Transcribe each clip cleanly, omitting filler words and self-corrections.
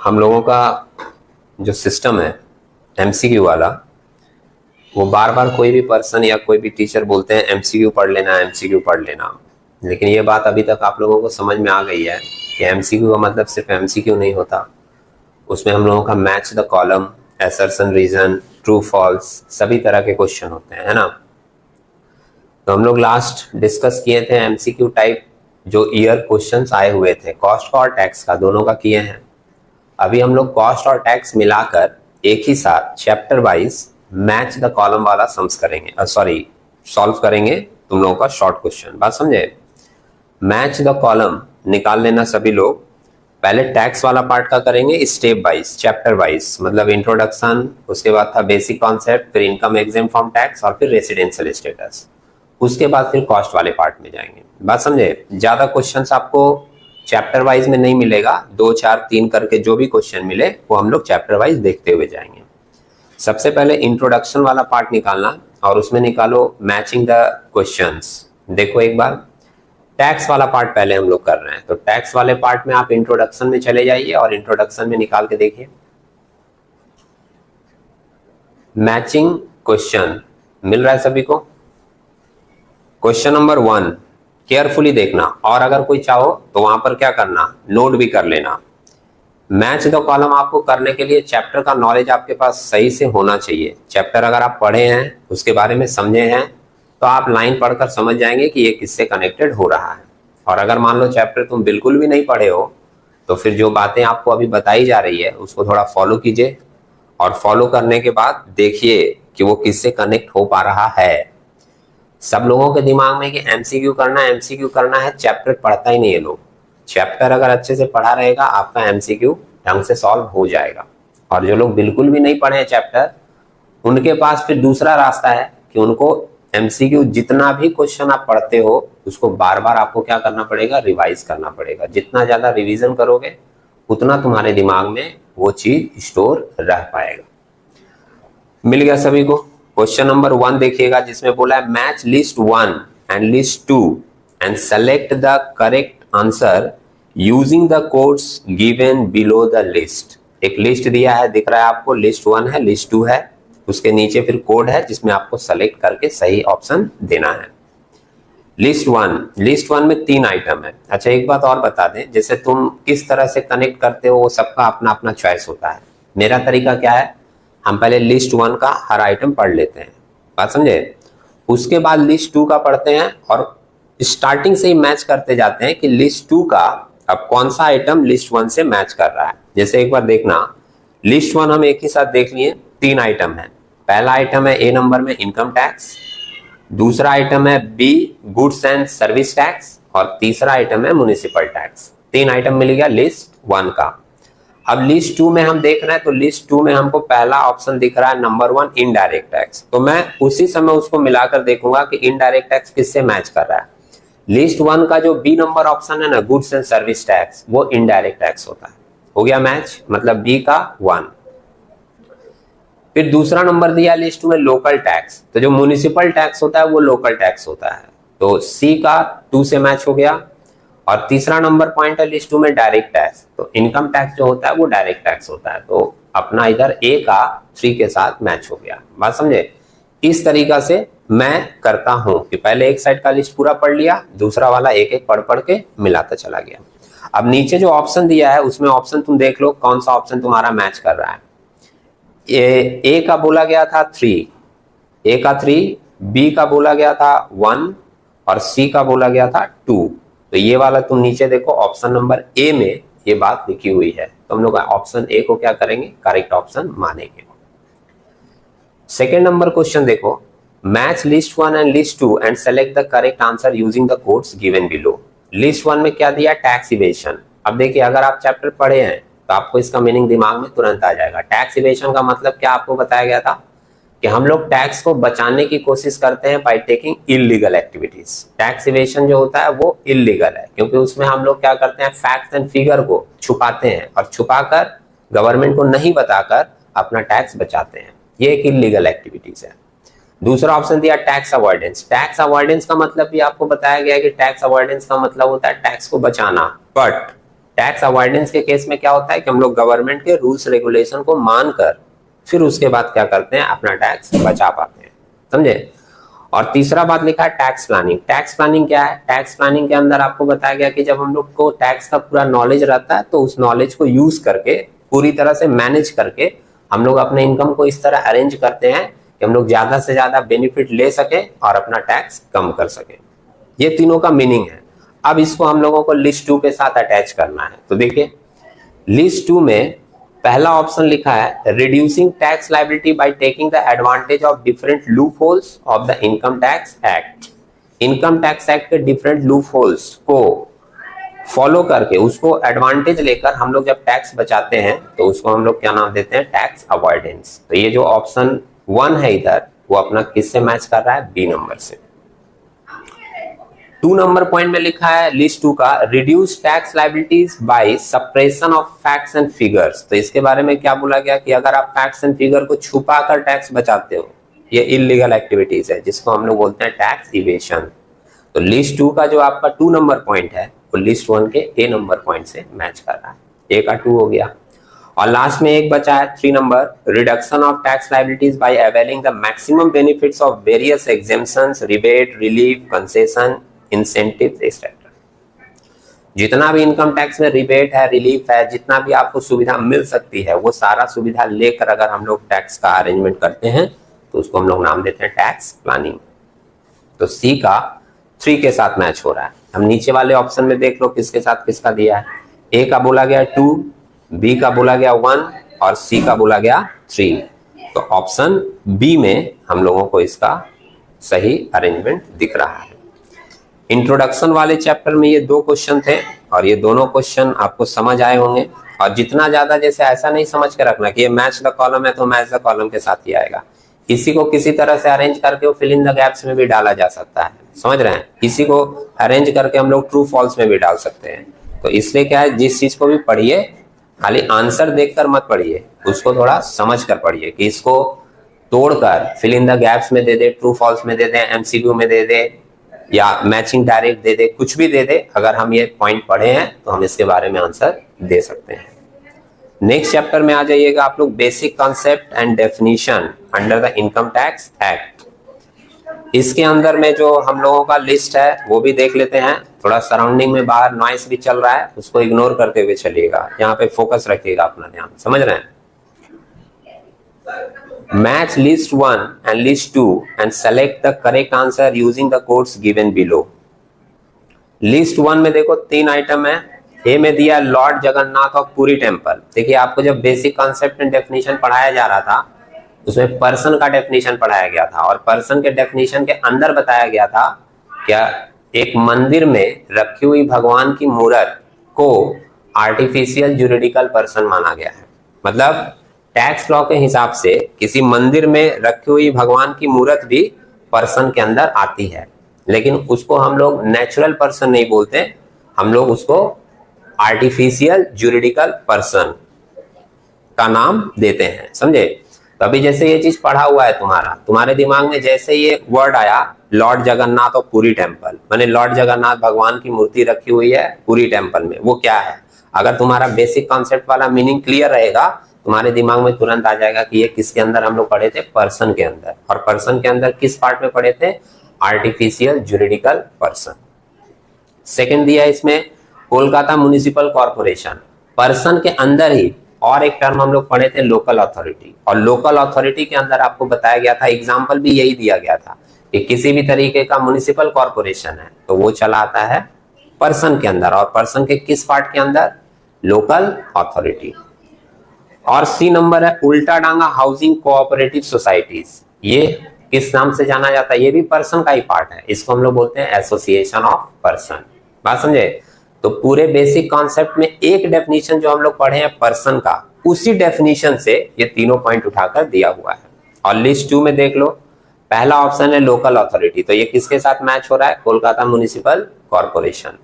हम लोगों का जो सिस्टम है एमसीक्यू वाला, वो बार बार कोई भी पर्सन या कोई भी टीचर बोलते हैं एमसीक्यू पढ़ लेना, एमसीक्यू पढ़ लेना। लेकिन ये बात अभी तक आप लोगों को समझ में आ गई है कि एमसीक्यू का मतलब सिर्फ एमसीक्यू नहीं होता। उसमें हम लोगों का match the column, assertion reason, true false, सभी तरह के क्वेश्चन होते हैं, है ना। तो हम लोग लास्ट डिस्कस किए थे एमसीक्यू टाइप जो ईयर क्वेश्चंस आए हुए थे, कॉस्ट का और टैक्स का, दोनों का किए हैं। अभी हम लोग कॉस्ट और टैक्स मिलाकर एक ही साथ chapter wise match the column वाला सम्स करेंगे, सॉल्व करेंगे तुम लोगों का शॉर्ट क्वेश्चन। बात समझे? मैच द कॉलम निकाल लेना सभी लोग। पहले टैक्स वाला पार्ट का करेंगे स्टेप वाइज, चैप्टर वाइज, मतलब इंट्रोडक्शन, उसके बाद था बेसिक कॉन्सेप्ट, फिर इनकम एग्जेम्प्ट फ्रॉम टैक्स और फिर रेसिडेंशियल स्टेटस। उसके बाद फिर कॉस्ट वाले पार्ट में जाएंगे। बात समझे? ज्यादा क्वेश्चंस आपको चैप्टर वाइज में नहीं मिलेगा, 2 4 3 करके जो भी क्वेश्चन मिले वो हम लोग चैप्टर वाइज देखते हुए जाएंगे। सबसे पहले इंट्रोडक्शन वाला पार्ट निकालना और उसमें निकालो मैचिंग द क्वेश्चंस। देखो एक बार टैक्स वाला पार्ट पहले हम लोग कर रहे हैं, तो टैक्स वाले पार्ट में आप इंट्रोडक्शन में चले जाइए और इंट्रोडक्शन में निकाल के देखिए मैचिंग क्वेश्चन मिल रहा है सभी को। क्वेश्चन नंबर 1 केयरफुली देखना, और अगर कोई चाहो तो वहां पर क्या करना, नोट भी कर लेना। मैच द कॉलम आपको करने के लिए चैप्टर का नॉलेज आपके पास सही से होना चाहिए। चैप्टर अगर आप पढ़े हैं, उसके बारे में समझे हैं, तो आप लाइन पढ़कर समझ जाएंगे कि ये किससे कनेक्टेड हो रहा है। और अगर मान लो चैप्टर तुम बिल्कुल भी नहीं पढ़े हो, तो फिर जो बातें आपको अभी बताई जा रही है उसको थोड़ा फॉलो कीजिए, और फॉलो करने के बाद देखिए कि वो किससे कनेक्ट हो पा रहा है। सब लोगों के दिमाग में कि एमसीक्यू करना है, चैप्टर पढ़ता ही नहीं है लोग। चैप्टर अगर अच्छे से पढ़ा रहेगा, आपका एमसीक्यू ढंग से सॉल्व हो जाएगा। और जो लोग बिल्कुल भी नहीं पढ़े हैं चैप्टर, उनके पास फिर दूसरा रास्ता है कि उनको एमसीक्यू जितना भी क्वेश्चन आप पढ़ते हो उसको बार बार आपको क्या करना पड़ेगा, रिवाइज करना पड़ेगा। जितना ज्यादा रिवीजन करोगे उतना तुम्हारे दिमाग में वो चीज स्टोर रह पाएगा। मिल गया सभी को? क्वेश्चन नंबर 1 देखिएगा, जिसमें बोला है match list 1 and list 2 and select the correct answer using the codes given below the list. एक लिस्ट दिया है, दिख रहा है आपको, लिस्ट 1 है, लिस्ट 2 है, उसके नीचे फिर कोड है जिसमें आपको सेलेक्ट करके सही ऑप्शन देना है। लिस्ट 1 में 3 आइटम है। अच्छा एक बात और बता दें, जैसे तुम किस तरह से कनेक्ट करते हो वो सबका अपना अपना चॉइस होता है। मेरा तरीका क्या है, हम पहले लिस्ट 1 का हर आइटम पढ़ लेते हैं, बात समझे, उसके बाद लिस्ट 2 का पढ़ते हैं और स्टार्टिंग से ही मैच करते जाते हैं कि लिस्ट 2 का अब कौन सा आइटम लिस्ट 1 से मैच कर रहा है। जैसे एक बार देखना, लिस्ट 1 हम एक ही साथ देख लिए, 3 आइटम है। पहला आइटम है ए नंबर में इनकम टैक्स, दूसरा आइटम है B goods and service tax, और तीसरा आइटम है म्युनिसिपल टैक्स। 3 आइटम मिल गया लिस्ट 1 का। अब लिस्ट 2 में हम देख रहे हैं, तो लिस्ट 2 में हमको पहला ऑप्शन दिख रहा है नंबर 1 इनडायरेक्ट टैक्स, तो मैं उसी समय उसको मिलाकर देखूंगा कि इनडायरेक्ट टैक्स किससे मैच कर रहा है। लिस्ट 1 का जो बी नंबर ऑप्शन है ना, गुड्स एंड सर्विस टैक्स, वो इनडायरेक्ट टैक्स होता है। हो गया मैच, मतलब बी का 1। फिर दूसरा नंबर दिया लिस्ट में लोकल टैक्स, तो जो म्युनिसिपल टैक्स होता है वो लोकल टैक्स होता है, तो सी का 2 से मैच हो गया। और तीसरा नंबर पॉइंट है लिस्ट 2 में डायरेक्ट टैक्स, तो इनकम टैक्स जो होता है वो डायरेक्ट टैक्स होता है, तो अपना इधर ए का 3 के साथ मैच हो गया। बात समझे? इस तरीका से मैं करता हूं कि पहले एक साइड का लिस्ट पूरा पढ़ लिया, दूसरा वाला एक एक पढ़ पढ़ के मिलाता चला गया। अब नीचे जो ऑप्शन दिया है उसमें ऑप्शन तुम देख लो कौन सा ऑप्शन तुम्हारा मैच कर रहा है। ए का बोला गया था 3, ए का 3, बी का बोला गया था 1 और सी का बोला गया था 2। तो ये वाला तुम नीचे देखो, ऑप्शन नंबर ए में ये बात लिखी हुई है, तो हम लोग ऑप्शन ए को क्या करेंगे, करेक्ट ऑप्शन मानेंगे। सेकेंड नंबर क्वेश्चन देखो, match list 1 and list 2 and select the correct answer using the codes given below. List 1 में क्या दिया, टैक्स इवेशन। अब देखिए अगर आप चैप्टर पढ़े हैं तो आपको इसका मीनिंग दिमाग में तुरंत आ जाएगा। टैक्स इवेशन का मतलब क्या आपको बताया गया था कि हम लोग टैक्स को बचाने की कोशिश करते हैं by taking illegal activities. Tax evasion जो होता है वो इलीगल है, क्योंकि उसमें हम लोग क्या करते हैं, फैक्ट्स एंड फिगर को छुपाते हैं और छुपाकर गवर्नमेंट को नहीं बताकर अपना टैक्स बचाते हैं। ये एक इलीगल एक्टिविटीज है। दूसरा ऑप्शन दिया टैक्स अवॉइडेंस। टैक्स अवॉइडेंस का मतलब भी आपको बताया गया है कि टैक्स अवॉइडेंस का मतलब होता है टैक्स को बचाना, बट टैक्स अवॉइडेंस के केस में क्या होता है कि हम लोग गवर्नमेंट के रूल्स रेगुलेशन को मानकर फिर उसके बाद क्या करते हैं, अपना टैक्स बचा पाते हैं, समझे। और तीसरा बात लिखा है टैक्स प्लानिंग। टैक्स प्लानिंग क्या है? टैक्स प्लानिंग के अंदर आपको बताया गया कि जब हम लोग को टैक्स का पूरा नॉलेज रहता है तो उस नॉलेज को यूज करके पूरी तरह से मैनेज करके हम लोग अपने इनकम को इस तरह अरेंज करते हैं कि हम लोग ज्यादा से ज्यादा बेनिफिट ले सके और अपना टैक्स कम कर सके। ये तीनों का मीनिंग है। अब इसको हम लोगों को लिस्ट 2 के साथ अटैच करना है। तो देखिए लिस्ट 2 में पहला ऑप्शन लिखा है reducing tax liability by taking the advantage of different loop holes of the income tax act. Income tax act के डिफरेंट लूप होल्स को फॉलो करके उसको एडवांटेज लेकर हम लोग जब टैक्स बचाते हैं तो उसको हम लोग क्या नाम देते हैं, टैक्स अवॉइडेंस। तो ये जो ऑप्शन 1 है इधर वो अपना किससे मैच कर रहा है, बी नंबर से। 2 नंबर पॉइंट में लिखा है लिस्ट 2 का reduce tax liabilities by suppression of facts and figures. तो इसके बारे में क्या बोला गया कि अगर आप फैक्ट्स एंड फिगर को छुपाकर टैक्स बचाते हो, ये इलीगल एक्टिविटीज है जिसको हम लोग बोलते हैं टैक्स इवेशन। तो लिस्ट 2 का जो आपका 2 नंबर पॉइंट है वो लिस्ट 1 के ए नंबर पॉइंट से मैच कर रहा है। ए का 2 हो गया। और लास्ट में एक बचा है 3 number reduction of tax liabilities by availing the maximum benefits of various exemptions, rebate, relief, concession, incentive etcetera. जितना भी इनकम टैक्स में रिबेट है, रिलीफ है, जितना भी आपको सुविधा मिल सकती है वो सारा सुविधा लेकर अगर हम लोग टैक्स का अरेंजमेंट करते हैं तो उसको हम लोग नाम देते हैं टैक्स प्लानिंग। तो सी का 3 के साथ मैच हो रहा है। हम नीचे वाले ऑप्शन में देख लो किसके साथ किसका दिया है। ए का बोला गया 2, बी का बोला गया 1 और सी का बोला गया 3। तो ऑप्शन बी में हम लोगों को इसका सही अरेंजमेंट दिख रहा है। इंट्रोडक्शन वाले चैप्टर में ये 2 क्वेश्चन थे और ये दोनों क्वेश्चन आपको समझ आए होंगे। और जितना ज्यादा जैसे ऐसा नहीं समझ के रखना कि ये मैच द कॉलम है तो मैच द कॉलम के साथ ही आएगा। इसी को किसी तरह से अरेंज करके वो फिल इन द गैप्स में भी डाला जा सकता है, समझ रहे हैं। इसी को अरेंज करके हम लोग ट्रू फॉल्स में भी डाल सकते हैं। तो इसलिए क्या है, जिस चीज को भी पढ़िए खाली आंसर देखकर मत पढ़िए, उसको थोड़ा समझ कर पढ़िए कि इसको तोड़कर फिल इन द गैप्स में दे दे, ट्रू फॉल्स में दे दे, एमसीक्यू में दे दे या मैचिंग डायरेक्ट दे दे, कुछ भी दे दे। अगर हम ये पॉइंट पढ़े हैं तो हम इसके बारे में आंसर दे सकते हैं। नेक्स्ट चैप्टर में आ जाइएगा आप लोग basic concept and definition under the income tax act. इसके अंदर में जो हम लोगों का लिस्ट है वो भी देख लेते हैं। थोड़ा सराउंडिंग में बाहर नॉइस भी चल रहा है, उसको इग्नोर करते हुए चलिएगा, यहाँ पे फोकस रखिएगा अपना ध्यान, समझ रहे हैं। Match list 1 and list 2 and select the correct answer using the codes given below. List 1 में देखो 3 आइटम है। ए में दिया Lord Jagannath of Puri temple. देखिए आपको जब बेसिक कॉन्सेप्ट एंड डेफिनेशन पढ़ाया जा रहा था उसमें पर्सन का डेफिनेशन पढ़ाया गया था और पर्सन के डेफिनेशन के अंदर बताया गया था क्या एक मंदिर में रखी हुई भगवान की मूर्त को आर्टिफिशियल जुरिडिकल पर्सन माना गया है। मतलब टैक्स लॉ के हिसाब से किसी मंदिर में रखी हुई भगवान की मूर्त भी पर्सन के अंदर आती है, लेकिन उसको हम लोग नेचुरल पर्सन नहीं बोलते, हम लोग उसको आर्टिफिशियल जुरिडिकल पर्सन का नाम देते हैं, समझे। तो अभी जैसे ये चीज पढ़ा हुआ है तुम्हारे दिमाग में जैसे ये वर्ड आया लॉर्ड जगन्नाथ और पुरी टेम्पल, माने लॉर्ड जगन्नाथ भगवान की मूर्ति रखी हुई है पुरी टेम्पल में, वो क्या है। अगर तुम्हारा बेसिक कॉन्सेप्ट वाला मीनिंग क्लियर रहेगा तुम्हारे दिमाग में तुरंत आ जाएगा कि ये किसके अंदर हम लोग पढ़े थे, पर्सन के अंदर। और पर्सन के अंदर किस पार्ट में पढ़े थे, आर्टिफिशियल जुरिडिकल पर्सन। सेकेंड दिया इसमें कोलकाता म्युनिसिपल कॉर्पोरेशन, पर्सन के अंदर ही और एक टर्म हम लोग पढ़े थे लोकल अथॉरिटी, और लोकल अथॉरिटी के अंदर आपको बताया गया था, एग्जाम्पल भी यही दिया गया था कि किसी भी तरीके का म्युनिसिपल कॉर्पोरेशन है तो वो चला आता है पर्सन के अंदर, और पर्सन के किस पार्ट के अंदर, लोकल अथॉरिटी। और सी नंबर है उल्टा डांगा हाउसिंग कोऑपरेटिव सोसाइटीज, ये किस नाम से जाना जाता है, ये भी पर्सन का ही पार्ट है, इसको हम लोग बोलते हैं एसोसिएशन ऑफ पर्सन। बात समझे। तो पूरे बेसिक कॉन्सेप्ट में एक डेफिनेशन जो हम लोग पढ़े हैं पर्सन का, उसी डेफिनेशन से ये तीनों पॉइंट उठाकर दिया हुआ है। और लिस्ट 2 में देख लो पहला ऑप्शन है लोकल अथॉरिटी, तो ये किसके साथ मैच हो रहा है, कोलकाता म्युनिसिपल कॉर्पोरेशन।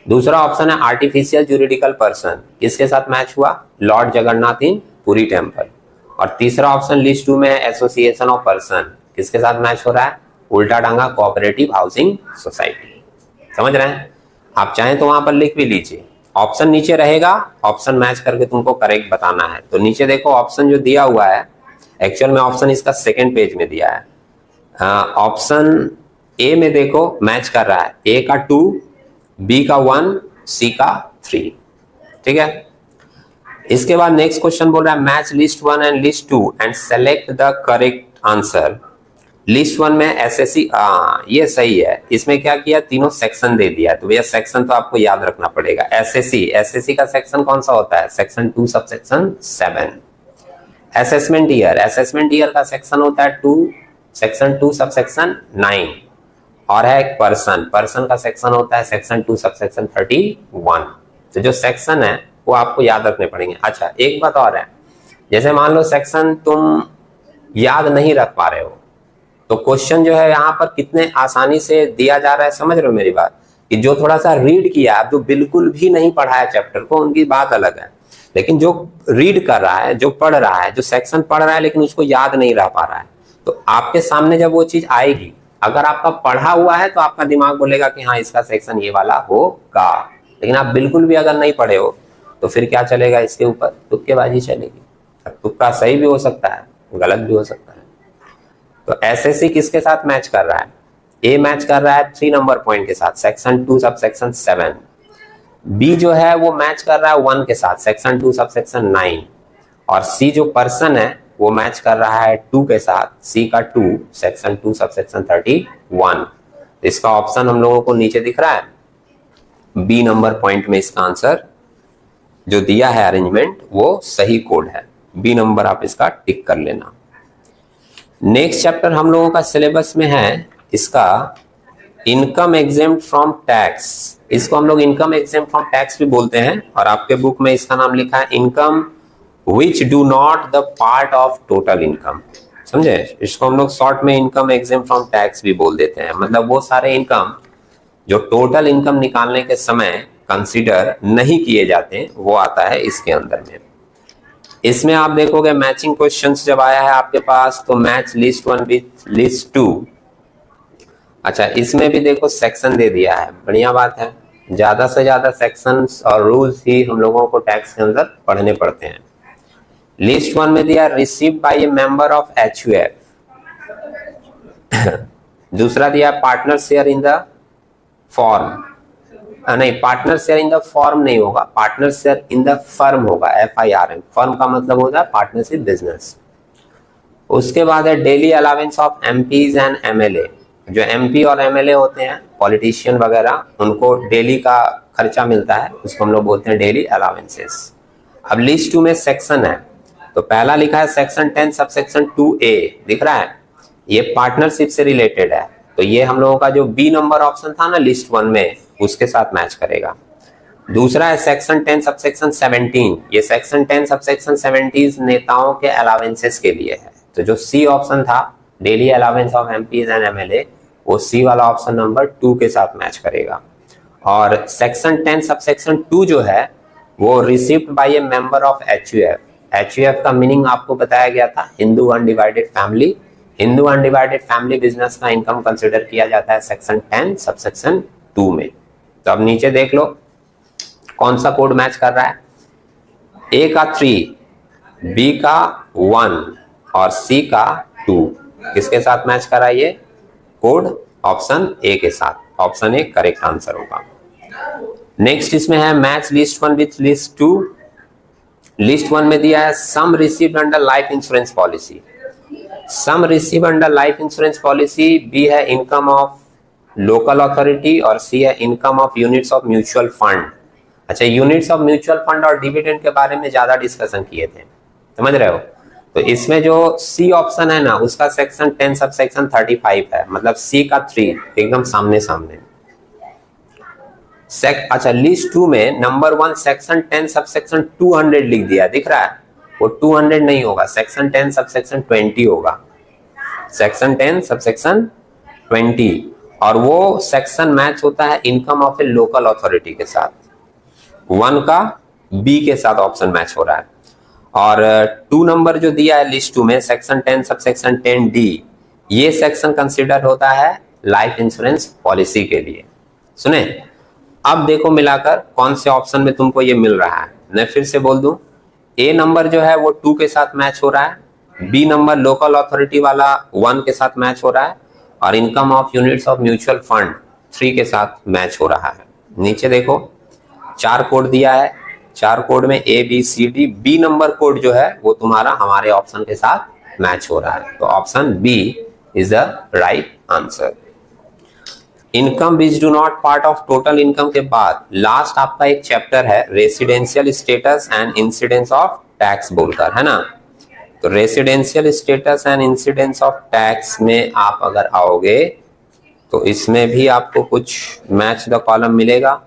दूसरा ऑप्शन है आर्टिफिशियल जुरिडिकल पर्सन, किसके साथ मैच हुआ, लॉर्ड जगन्नाथ इन पुरी टेम्पल। और तीसरा ऑप्शन लिस्ट 2 में है एसोसिएशन ऑफ पर्सन, किसके साथ मैच हो रहा है, उल्टा डांगा कोऑपरेटिव हाउसिंग सोसाइटी। समझ रहे हैं। आप चाहें तो वहां पर लिख भी लीजिए। ऑप्शन नीचे रहेगा, ऑप्शन मैच करके तुमको करेक्ट बताना है। तो नीचे देखो ऑप्शन जो दिया हुआ है, एक्चुअल में ऑप्शन इसका सेकंड पेज में दिया है। ऑप्शन ए में देखो मैच कर रहा है, ए का 2, बी का 1, सी का 3। ठीक है, इसके बाद नेक्स्ट क्वेश्चन बोल रहा है match list 1 and list 2 and select the correct answer. List 1 में एसएससी, ये सही है। इसमें क्या किया, तीनों सेक्शन दे दिया। तो भैया सेक्शन तो आपको याद रखना पड़ेगा। एसएससी का सेक्शन कौन सा होता है, section 2 sub section 7। Assessment year का सेक्शन होता है 2, सेक्शन 2 सब सेक्शन 9। और है एक पर्सन का सेक्शन होता है सेक्शन 2 सब सेक्शन 31। तो जो सेक्शन है वो आपको याद रखने पड़ेंगे। अच्छा एक बात और है, जैसे मान लो सेक्शन तुम याद नहीं रख पा रहे हो, तो क्वेश्चन जो है यहाँ पर कितने आसानी से दिया जा रहा है, समझ रहे हो मेरी बात, कि जो थोड़ा सा रीड किया, जो बिल्कुल भी नहीं पढ़ा है चैप्टर को, उनकी बात अलग है। लेकिन जो रीड कर रहा है, जो पढ़ रहा है, जो सेक्शन पढ़ रहा है लेकिन उसको याद नहीं रह पा रहा है, तो आपके सामने जब वो चीज आएगी, अगर आपका पढ़ा हुआ है तो आपका दिमाग बोलेगा कि हाँ इसका सेक्शन ये वाला होगा। लेकिन आप बिल्कुल भी अगर नहीं पढ़े हो तो फिर क्या चलेगा, इसके ऊपर तुक्केबाजी चलेगी। तुक्का सही भी हो सकता है, गलत भी हो सकता है। तो एसएससी किसके साथ मैच कर रहा है, ए मैच कर रहा है 3 नंबर पॉइंट के साथ सेक्शन 2 सब सेक्शन 7। बी जो है वो मैच कर रहा है 1 के साथ सेक्शन 2 सब सेक्शन 9। और सी जो पर्सन है वो मैच कर रहा है 2 के साथ, सी का 2 सेक्शन 2 सब सेक्शन 31। इसका ऑप्शन हम लोगों को नीचे दिख रहा है, बी नंबर पॉइंट में इसका आंसर जो दिया है अरेंजमेंट वो सही कोड है। बी नंबर आप इसका टिक कर लेना। नेक्स्ट चैप्टर हम लोगों का सिलेबस में है इसका इनकम एग्जेम्प्ट फ्रॉम टैक्स। इसको हम लोग इनकम एग्जेम्प्ट फ्रॉम टैक्स भी बोलते हैं, और आपके बुक में इसका नाम लिखा है income which do not the part of total income. समझे, इसको हम लोग शॉर्ट में इनकम एग्जेम्प्ट फ्रॉम टैक्स भी बोल देते हैं। मतलब वो सारे इनकम जो टोटल इनकम निकालने के समय कंसीडर नहीं किए जाते, वो आता है इसके अंदर में। इसमें आप देखोगे मैचिंग क्वेश्चंस जब आया है आपके पास, तो मैच लिस्ट 1 विथ लिस्ट 2। अच्छा इसमें भी देखो सेक्शन दे दिया है, बढ़िया बात है। ज्यादा से ज्यादा सेक्शंस और रूल्स ही हम लोगों को टैक्स के अंदर पढ़ने पड़ते हैं। लिस्ट 1 में दिया receive by a member of HUF. दूसरा दिया partner share in the form, नहीं partner share in the form नहीं होगा, partner share in the firm होगा, FIRM। फर्म का मतलब होता है पार्टनरशिप बिजनेस। उसके बाद है daily allowance of MPs and MLA। जो MP और MLA होते हैं पॉलिटिशियन वगैरह, उनको डेली का खर्चा मिलता है, उसको हम लोग बोलते हैं डेली अलावेंसेस। अब लिस्ट 2 में सेक्शन है, तो पहला लिखा है सेक्शन 10 सब सेक्शन 2A दिख रहा है, ये पार्टनरशिप से रिलेटेड है। तो ये हम लोगों का जो बी नंबर ऑप्शन था ना लिस्ट 1 में, उसके साथ मैच करेगा। दूसरा है सेक्शन 10 सब सेक्शन 17। ये सेक्शन 10 सब सेक्शन 17 नेताओं के अलावेंसेस के लिए है। तो जो सी ऑप्शन था daily allowance of MPs and MLA, वो सी वाला ऑप्शन नंबर 2 के साथ मैच करेगा। और सेक्शन 10 सब सेक्शन 2 जो है वो received by a member of HUF। HUF का मीनिंग आपको बताया गया था, Hindu undivided family. Hindu undivided family business का इनकम कंसिडर किया जाता है सेक्शन 10 सब सेक्शन 2 में। तो अब नीचे देख लो कौन सा कोड मैच कर रहा है, ए का 3, बी का 1 और सी का 2 किसके साथ मैच कर रहा है ये कोड, ऑप्शन ए के साथ। ऑप्शन ए करेक्ट आंसर होगा। नेक्स्ट इसमें है match list 1 with list 2। List 1 में दिया है sum received under life insurance policy. Sum receive under life insurance policy, B है इनकम ऑफ लोकल अथॉरिटी और सी है income of units of mutual fund. अच्छा यूनिट्स ऑफ म्यूचुअल फंड और dividend के बारे में ज्यादा डिस्कशन किए थे, समझ रहे हो। तो इसमें जो सी ऑप्शन है ना, उसका सेक्शन 10 सब सेक्शन 35 है, मतलब सी का 3 एकदम सामने सामने। अच्छा लिस्ट 2 में नंबर 1 सेक्शन 10 सब सेक्शन 200 लिख दिया, दिख रहा है, वो 200 नहीं होगा, सेक्शन 10 सब सेक्शन 20 होगा, सेक्शन 10 सब सेक्शन 20। और वो सेक्शन मैच होता है income of A local authority के साथ, 1 का बी के साथ ऑप्शन मैच हो रहा है। और 2 नंबर जो दिया है लिस्ट 2 में सेक्शन 10 सब सेक्शन 10D, ये सेक्शन कंसिडर होता है लाइफ इंश्योरेंस पॉलिसी के लिए। सुने, अब देखो मिलाकर कौन से ऑप्शन में तुमको ये मिल रहा है। मैं फिर से बोल दूं, ए नंबर जो है वो 2 के साथ मैच हो रहा है, बी नंबर लोकल अथॉरिटी वाला 1 के साथ मैच हो रहा है, और income of units of mutual fund 3 के साथ मैच हो रहा है। नीचे देखो 4 कोड दिया है, 4 कोड में A B C D, B number code जो है वो तुम्हारा हमारे ऑप्शन के साथ मैच हो रहा है, तो option B is the right answer. Income which do not part of total income के बाद लास्ट आपका एक चैप्टर है residential status and incidence of tax बोलकर, है ना। तो residential status and incidence of tax में आप अगर आओगे तो इसमें भी आपको कुछ मैच द कॉलम मिलेगा।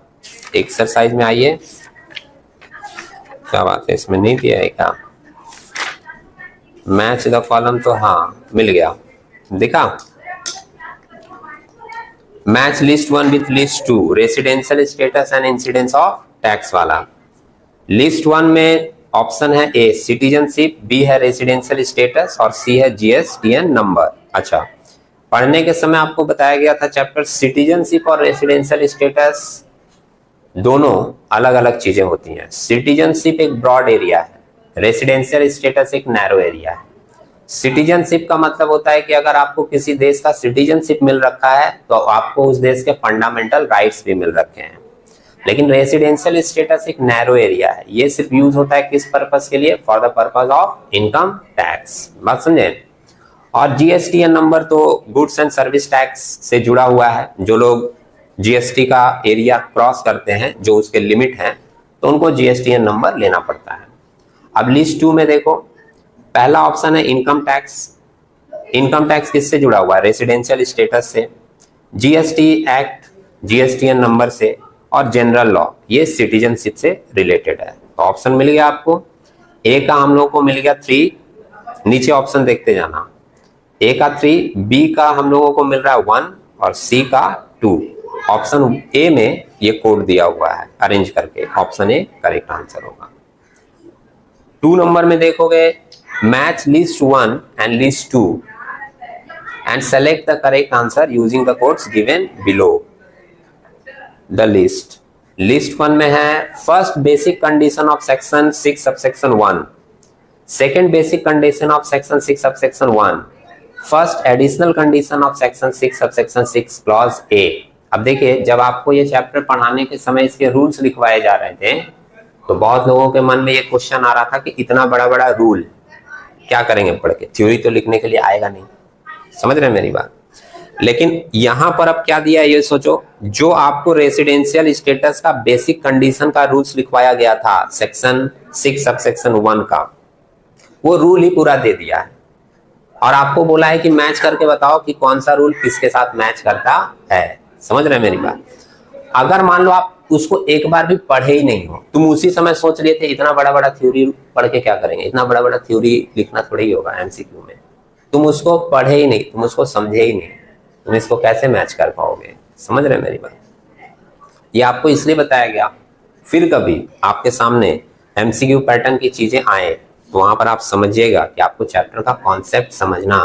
एक्सरसाइज में आइए, क्या बात है, इसमें नहीं दिया है क्या मैच द कॉलम? तो हाँ मिल गया, दिखा। Match list 1 with list 2, residential status and incidence of tax वाला। लिस्ट 1 में ऑप्शन है ए सिटीजनशिप, बी है रेसिडेंशियल स्टेटस और सी है जीएसटीएन नंबर। अच्छा, पढ़ने के समय आपको बताया गया था चैप्टर सिटीजनशिप और रेसिडेंशियल स्टेटस दोनों अलग अलग चीजें होती हैं। सिटीजनशिप एक ब्रॉड एरिया है, रेसिडेंशियल स्टेटस एक नैरो एरिया है। सिटीजनशिप का मतलब होता है कि अगर आपको किसी देश का सिटीजनशिप मिल रखा है तो आपको उस देश के फंडामेंटल राइट्स भी मिल रखे हैं। लेकिन रेसिडेंशियल स्टेटस एक नैरो एरिया है, ये सिर्फ यूज होता है किस पर्पस के लिए? For the purpose of income tax, बात समझे। और जीएसटीएन नंबर तो गुड्स एंड सर्विस टैक्स से जुड़ा हुआ है। जो लोग जीएसटी का एरिया क्रॉस करते हैं, जो उसके लिमिट है, तो उनको जीएसटीएन नंबर लेना पड़ता है। अब लिस्ट 2 में देखो, पहला ऑप्शन है इनकम टैक्स। इनकम टैक्स किससे जुड़ा हुआ है? रेसिडेंशियल स्टेटस से, जीएसटी एक्ट जीएसटीएन नंबर से, और जनरल लॉ ये सिटीजनशिप से रिलेटेड है। तो ऑप्शन मिल गया आपको, ए का हम लोग को मिल गया 3, नीचे ऑप्शन देखते जाना, ए का 3, बी का हम लोगों को मिल रहा है 1 और सी का 2। ऑप्शन ए में ये कोड दिया हुआ है अरेंज करके, ऑप्शन ए करेक्ट आंसर होगा। 2 नंबर में देखोगे match list 1 and list 2 and select the correct answer using the codes given below the list. List 1 में है first basic condition of section 6 subsection 1, second basic condition of section 6 subsection 1, first additional condition of section 6 subsection 6 clause A. अब देखिए, जब आपको ये chapter पढ़ाने के समय इसके रूल्स लिखवाए जा रहे थे तो बहुत लोगों के मन में ये क्वेश्चन आ रहा था कि इतना बड़ा बड़ा रूल क्या करेंगे पढ़ के, थ्योरी तो लिखने के लिए आएगा नहीं। समझ रहे हैं मेरी बात? लेकिन यहां पर अब क्या दिया है ये सोचो, जो आपको रेसिडेंशियल स्टेटस का बेसिक कंडीशन का रूल्स लिखवाया गया था सेक्शन 6 सबसेक्शन 1 का, वो रूल ही पूरा दे दिया है और आपको बोला है कि मैच करके बताओ कि कौन सा रूल किसके साथ मैच करता है। समझ रहे हैं मेरी बात? अगर मान लो आप उसको एक बार भी पढ़े ही नहीं हो, तुम उसी समय सोच रहे थे इतना बड़ा बड़ा थ्योरी पढ़ के क्या करेंगे, इतना बड़ा बड़ा थ्योरी लिखना थोड़ी ही होगा एमसीक्यू में। तुम उसको पढ़े ही नहीं, तुम उसको समझे ही नहीं, तुम इसको कैसे मैच कर पाओगे? समझ रहे हैं मेरी बात? ये आपको इसलिए बताया गया, फिर कभी आपके सामने एमसीक्यू पैटर्न की चीजें आए तो वहां पर आप समझिएगा कि आपको चैप्टर का कॉन्सेप्ट समझना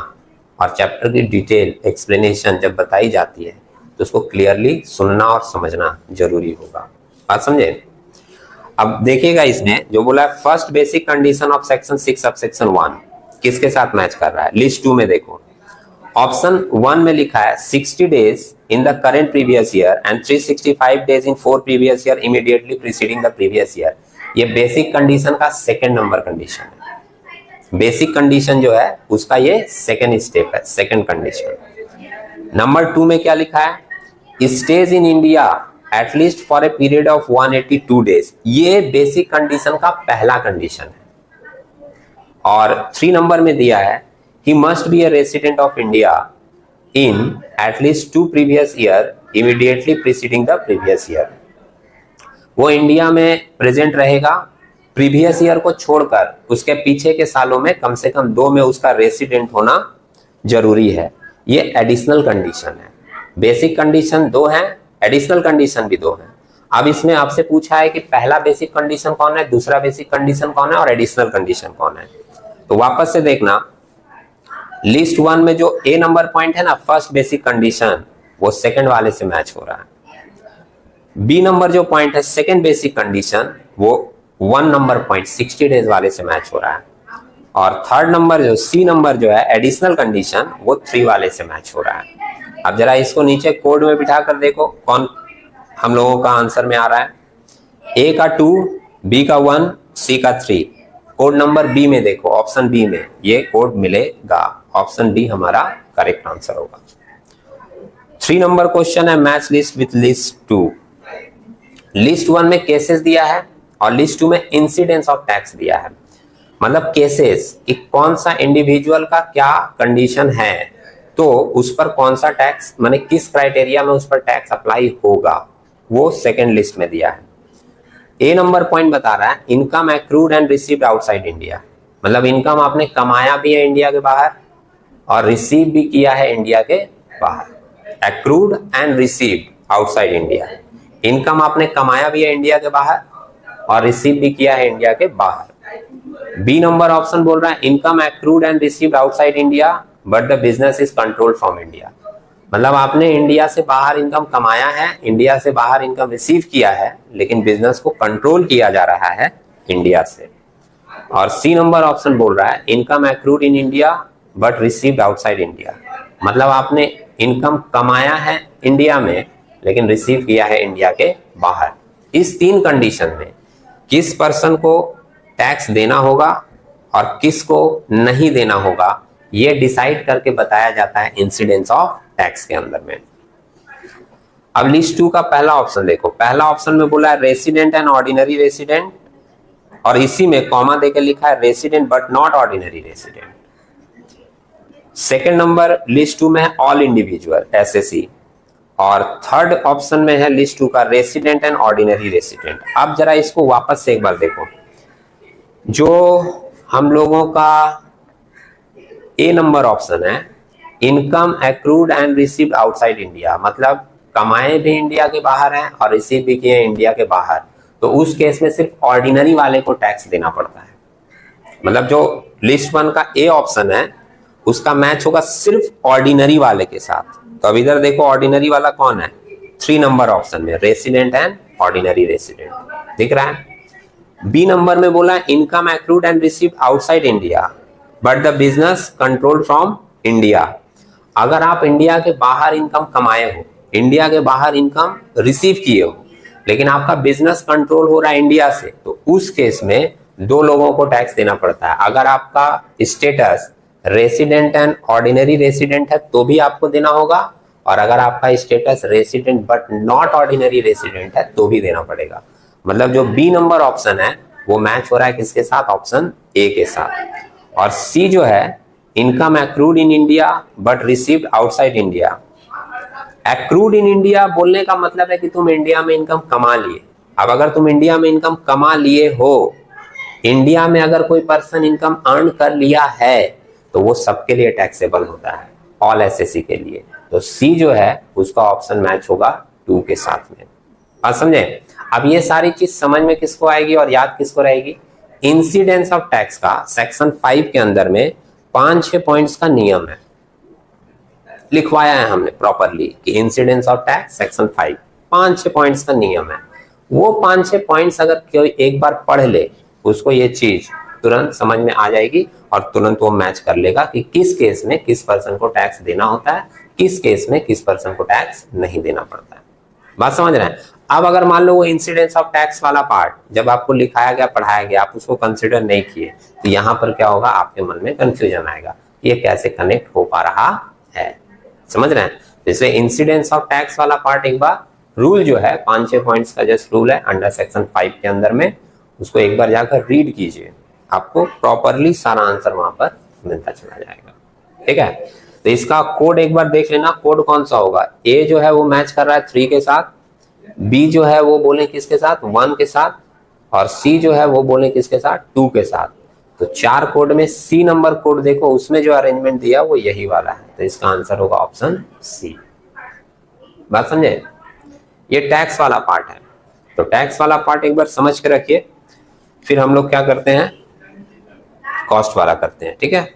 और चैप्टर की डिटेल एक्सप्लेनेशन जब बताई जाती है तो उसको क्लियरली सुनना और समझना जरूरी होगा। बात समझे? अब देखिएगा, इसमें जो बोला है first basic condition of section 6 subsection 1 किसके साथ मैच कर रहा है? लिस्ट 2 में देखो, ऑप्शन 1 में लिखा है 60 days in the current previous year and 365 days in 4 previous year immediately preceding the previous year. ये बेसिक कंडीशन का सेकंड नंबर कंडीशन है। बेसिक कंडीशन जो है उसका ये सेकंड स्टेप है, सेकंड कंडीशन। नंबर 2 में क्या लिखा है? Stage in India at least for a period of 182 days. ये बेसिक कंडीशन का पहला कंडीशन है। और 3 नंबर में दिया है he must be A resident of India in at least 2 previous year immediately preceding the previous year. वो इंडिया में प्रेजेंट रहेगा, प्रीवियस ईयर को छोड़कर उसके पीछे के सालों में कम से कम 2 में उसका रेसिडेंट होना जरूरी है। ये एडिशनल कंडीशन है। बेसिक कंडीशन 2 है, एडिशनल कंडीशन भी 2 है। अब इसमें आपसे पूछा है कि पहला बेसिक कंडीशन कौन है, दूसरा बेसिक कंडीशन कौन है और एडिशनल कंडीशन कौन है। तो वापस से देखना, लिस्ट 1 में जो ए नंबर पॉइंट है ना, फर्स्ट बेसिक कंडीशन, वो सेकंड वाले से मैच हो रहा है। बी नंबर जो पॉइंट है सेकेंड बेसिक कंडीशन वो 1 नंबर पॉइंट 60 डेज वाले से मैच हो रहा है, और थर्ड नंबर जो सी नंबर जो है एडिशनल कंडीशन वो 3 वाले से मैच हो रहा है। अब जरा इसको नीचे कोड में बिठा कर देखो कौन हम लोगों का आंसर में आ रहा है। ए का 2, बी का 1, सी का 3। कोड नंबर बी में देखो, ऑप्शन बी में ये कोड मिलेगा, ऑप्शन बी हमारा करेक्ट आंसर होगा। 3 नंबर क्वेश्चन है match list with list 2। List 1 में केसेस दिया है और लिस्ट 2 में इंसिडेंस ऑफ टैक्स दिया है। मतलब केसेस कि कौन सा इंडिविजुअल का क्या कंडीशन है तो उस पर कौन सा टैक्स, माने किस क्राइटेरिया में उस पर टैक्स अप्लाई होगा, वो सेकेंड लिस्ट में दिया है। ए नंबर पॉइंट बता रहा है income accrued and received outside India, मतलब इनकम आपने कमाया भी है इंडिया के बाहर और रिसीव भी किया है इंडिया के बाहर। Accrued and received outside India, income आपने कमाया भी है इंडिया के बाहर और रिसीव भी किया है इंडिया के बाहर। बी नंबर ऑप्शन बोल रहा है income accrued and received outside India but the business is controlled from India, मतलब आपने इंडिया से बाहर इनकम कमाया है, इंडिया से बाहर इनकम रिसीव किया है, लेकिन बिजनेस को कंट्रोल किया जा रहा है इंडिया से। और सी नंबर ऑप्शन बोल रहा है income accrued in India but received outside India, मतलब आपने इनकम कमाया है इंडिया में लेकिन रिसीव किया है इंडिया के बाहर। इस 3 कंडीशन में किस पर्सन को टैक्स देना होगा और किस को नहीं देना होगा ये डिसाइड करके बताया जाता है इंसिडेंस ऑफ टैक्स के अंदर में। अब लिस्ट 2 का पहला ऑप्शन देखो, पहला ऑप्शन में बोला है रेसिडेंट एंड ऑर्डिनरी रेसिडेंट और इसी में कॉमा देकर लिखा है resident but not ordinary resident. Second number list 2 में है ऑल इंडिविजुअल एसएससी और थर्ड ऑप्शन में है लिस्ट 2 का रेसिडेंट एंड ऑर्डिनरी रेसिडेंट। अब जरा इसको वापस से एक बार देखो, जो हम लोगों का ए नंबर ऑप्शन है income accrued and received outside India, मतलब कमाए भी इंडिया के बाहर हैं और रिसीव भी किए इंडिया के बाहर, तो उस केस में सिर्फ ऑर्डिनरी वाले को टैक्स देना पड़ता है। मतलब जो लिस्ट 1 का ए ऑप्शन है उसका मैच होगा सिर्फ ऑर्डिनरी वाले के साथ। तो अब इधर देखो ऑर्डिनरी वाला कौन है, 3 नंबर ऑप्शन में रेसिडेंट एंड ऑर्डिनरी रेसिडेंट दिख रहा है। बी नंबर में बोला income accrued and received outside India but the business controlled from India, अगर आप इंडिया के बाहर इनकम कमाए हो, इंडिया के बाहर इनकम रिसीव किए हो, लेकिन आपका बिजनेस कंट्रोल हो रहा है इंडिया से, तो उस केस में 2 लोगों को टैक्स देना पड़ता है। अगर आपका status resident and ordinary resident है तो भी आपको देना होगा, और अगर आपका status resident but not ordinary resident है तो भी देना पड़ेगा। मतलब जो बी नंबर ऑप्शन है वो मैच हो रहा है किसके साथ, ऑप्शन ए के साथ। और सी जो है income accrued in India but received outside India, accrued in India बोलने का मतलब है कि तुम इंडिया में इनकम कमा लिए। अब अगर तुम इंडिया में इनकम कमा लिए हो, इंडिया में अगर कोई पर्सन इनकम अर्न कर लिया है तो वो सबके लिए टैक्सेबल होता है, ऑल एसएससी के लिए। तो सी जो है उसका ऑप्शन मैच होगा 2 के साथ में। बात समझे? अब ये सारी चीज समझ में किसको आएगी और याद किसको रहेगी? इंसिडेंस ऑफ टैक्स का सेक्शन 5 के अंदर में 5-6 पॉइंट्स का नियम है, लिखवाया है हमने प्रॉपरली कि incidence of tax section 5 5-6 points का नियम है। वो 5-6 पॉइंट्स अगर कोई एक बार पढ़ ले उसको ये चीज तुरंत समझ में आ जाएगी और तुरंत वो मैच कर लेगा कि किस केस में किस पर्सन को टैक्स देना होता है, किस केस में किस पर्सन को टैक्स नहीं देना पड़ता है। बात समझ रहे हैं? अब अगर मान लो वो इंसिडेंस ऑफ टैक्स वाला पार्ट जब आपको लिखाया गया पढ़ाया गया आप उसको कंसिडर नहीं किए तो यहाँ पर क्या होगा, आपके मन में कंफ्यूजन आएगा, ये कैसे कनेक्ट हो पा रहा है। समझ रहे हैं? जैसे इंसिडेंस ऑफ टैक्स वाला पार्ट एक बार रूल जो है 5-6 पॉइंट्स का जस्ट रूल है अंडर सेक्शन 5 के अंदर में, उसको एक बार जाकर रीड कीजिए, आपको प्रॉपरली सारा आंसर वहां पर मिलता चला जाएगा। ठीक है, तो इसका कोड एक बार देख लेना, कोड कौन सा होगा। ए जो है वो मैच कर रहा है 3 के साथ, बी जो है वो बोले किसके साथ, 1 के साथ, और सी जो है वो बोले किसके साथ, 2 के साथ। तो 4 कोड में सी नंबर कोड देखो, उसमें जो अरेंजमेंट दिया वो यही वाला है, तो इसका आंसर होगा ऑप्शन सी। बात समझे? ये टैक्स वाला पार्ट है, तो टैक्स वाला पार्ट एक बार समझ के रखिए, फिर हम लोग क्या करते हैं, कॉस्ट वाला करते हैं। ठीक है,